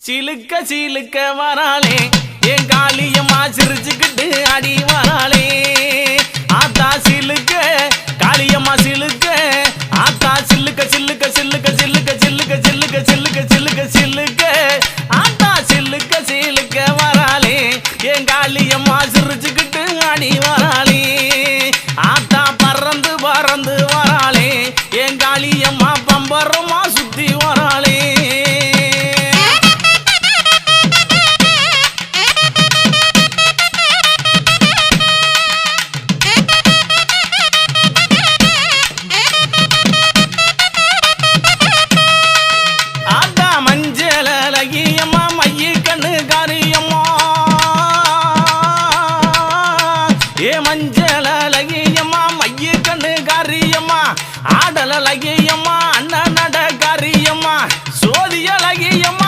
சிலுக்க சிலுக்க வராளே என் காளியம்மா சிரிச்சுக்கிட்டு அடி வராளே ஆத்தா சிலுக்க காளியம்மா சிலுக்க ஆத்தா சில்லுக்க சில்லுக்க சில்லுக்க சில்லுக்க சில்லுக்க சில்லுக்க சில்லுக்க சில்லுக்க சில்லுக்க ஆத்தா சில்லுக்க சிலுக்க வராளே என் காளியம்மா சிரிச்சுக்கிட்டு அடி வராளே